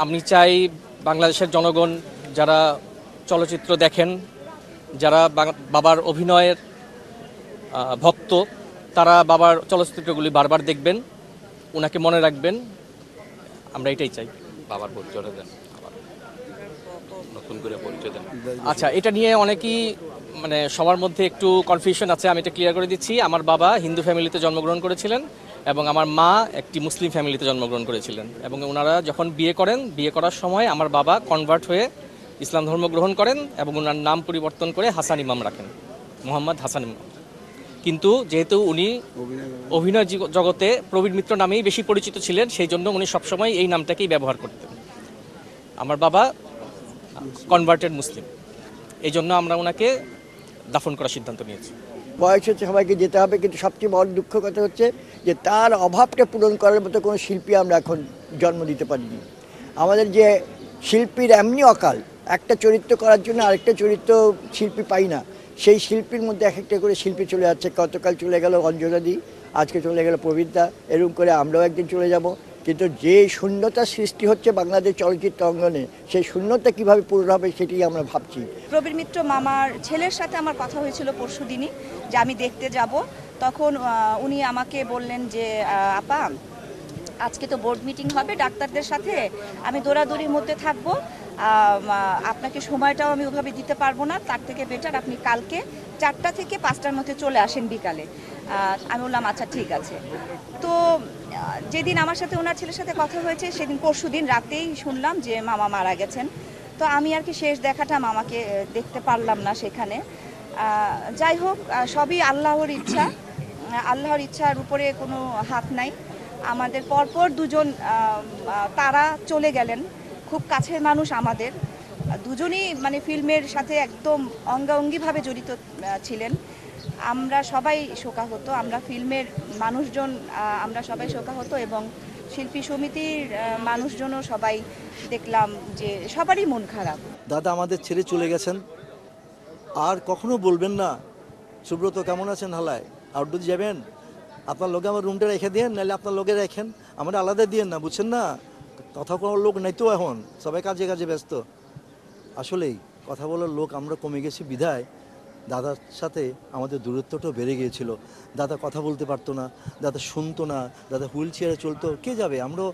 আমি চাই বাংলাদেশের জনগণ যারা চলচ্চিত্র দেখেন, যারা বাবার অভিনয়ের ভক্ত, তারা বাবার চলচ্চিত্রগুলি বারবার দেখবেন, ওনাকে মনে রাখবেন। আমরা এটাই চাই। বাবার পরিচয়টা দেন, নতুন করে পরিচয় দেন। আচ্ছা, এটা নিয়ে অনেকেই সবার মধ্যে একটু কনফিউশন আছে, আমি এটা ক্লিয়ার করে দিচ্ছি। আমার বাবা হিন্দু ফ্যামিলিতে জন্মগ্রহণ করেছিলেন এবং আমার মা একটি মুসলিম ফ্যামিলিতে জন্মগ্রহণ করেছিলেন, এবং ওনারা যখন বিয়ে করেন, বিয়ে করার সময় আমার বাবা কনভার্ট হয়ে ইসলাম ধর্ম গ্রহণ করেন এবং ওনার নাম পরিবর্তন করে হাসান ইমাম রাখেন, মোহাম্মদ হাসান ইমাম। কিন্তু যেহেতু উনি অভিনয় জগতে প্রবীর মিত্র নামেই বেশি পরিচিত ছিলেন, সেই জন্য উনি সবসময় এই নামটাকেই ব্যবহার করতেন। আমার বাবা কনভার্টেড মুসলিম, এই জন্য আমরা ওনাকে দাফন করার সিদ্ধান্ত নিয়েছি। বয়স হচ্ছে, সবাইকে যেতে হবে, কিন্তু সবচেয়ে বড় দুঃখ কথা হচ্ছে যে তার অভাবটা পূরণ করার মতো কোনো শিল্পী আমরা এখন জন্ম দিতে পারিনি। আমাদের যে শিল্পীর এমনি অকাল, একটা চরিত্র করার জন্য আরেকটা চরিত্র শিল্পী পাই না। সেই শিল্পীর মধ্যে এক একটা করে শিল্পী চলে যাচ্ছে। গতকাল চলে গেল অঞ্জনাদি, আজকে চলে গেল প্রবীরদা, এরকম করে আমরাও একদিন চলে যাব। কিন্তু যে শূন্যতা সৃষ্টি হচ্ছে বাংলাদেশ চলচ্চিত্র অঙ্গনে, সেই শূন্যতা কীভাবে পূরণ হবে সেটি আমরা ভাবছি। প্রবীর মিত্র মামার ছেলের সাথে আমার কথা হয়েছিল পরশুদিনই, যে আমি দেখতে যাব। তখন উনি আমাকে বললেন যে আপা, আজকে তো বোর্ড মিটিং হবে ডাক্তারদের সাথে, আমি দৌড়াদৌড়ির মধ্যে থাকবো, আপনাকে সময়টাও আমি ওভাবে দিতে পারবো না, তার থেকে বেটার আপনি কালকে 4টা থেকে 5টার মধ্যে চলে আসেন বিকালে। আমি বললাম আচ্ছা ঠিক আছে। তো যেদিন আমার সাথে ওনার ছেলের সাথে কথা হয়েছে, সেদিন পরশুদিন রাতেই শুনলাম যে মামা মারা গেছেন। তো আমি আর কি শেষ দেখাটা মামাকে দেখতে পারলাম না সেখানে। যাই হোক, সবই আল্লাহর ইচ্ছা, আল্লাহর ইচ্ছার উপরে কোনো হাত নাই। আমাদের পরপর দুজন তারা চলে গেলেন, খুব কাছের মানুষ আমাদের দুজনই, ফিল্মের সাথে একদম অঙ্গাঙ্গিভাবে জড়িত ছিলেন। আমরা সবাই শোকাহত, আমরা ফিল্মের মানুষজন, আমরা সবাই শোকাহত, এবং শিল্পী সমিতির মানুষজনও সবাই দেখলাম যে সবারই মন খারাপ। দাদা আমাদের ছেড়ে চলে গেছেন, আর কখনো বলবেন না সুব্রত কেমন আছেন, হালায় আউটডোর যাবেন, আপনার লোকে আমার রুমটা রেখে দিন, নাহলে আপনার লোকে রাখেন, আমরা আলাদা দিয়েন না, বুঝছেন না? কথা কোনো লোক নাই তো, এখন সবাই কাজে কাজে ব্যস্ত। আসলেই কথা বলার লোক আমরা কমে গেছি বিধায় দাদার সাথে আমাদের দূরত্বটাও বেড়ে গিয়েছিল। দাদা কথা বলতে পারতো না, দাদা শুনতো না, দাদা হুইল চেয়ারে চলতো, কে যাবে? আমরাও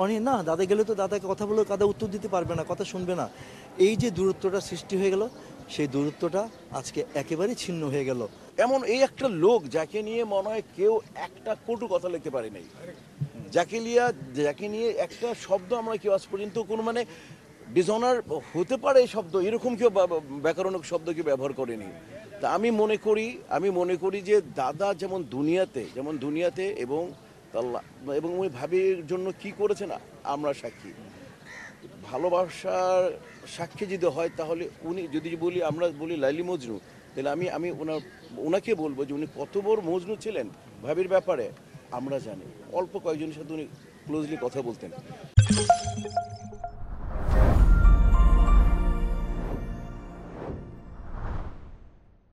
অনেক না, দাদা গেলে তো দাদাকে কথা বলে দাদা উত্তর দিতে পারবে না, কথা শুনবে না। এই যে দূরত্বটা সৃষ্টি হয়ে গেল, সেই দূরত্বটা আজকে একেবারেই ছিন্ন হয়ে গেল। এমন এই একটা লোক যাকে নিয়ে মনে হয় কেউ একটা কটু কথা লিখতে পারে নাই, যাকে নিয়ে একটা শব্দ আমরা কেউ আজ পর্যন্ত কোনো ডিসঅনার হতে পারে এই শব্দ, এরকম কেউ ব্যাকরণিক শব্দ কেউ ব্যবহার করেনি। তা আমি মনে করি যে দাদা যেমন দুনিয়াতে এবং উনি ভাবির জন্য কি করেছেন আমরা সাক্ষী। ভালোবাসার সাক্ষী যদি হয়, তাহলে উনি যদি আমরা বলি লাইলি মজনু, তাহলে আমি ওনাকে বলবো যে উনি কত বড় মজনু ছিলেন ভাবির ব্যাপারে আমরা জানি। অল্প কয়েকজনের সাথে উনি ক্লোজলি কথা বলতেন।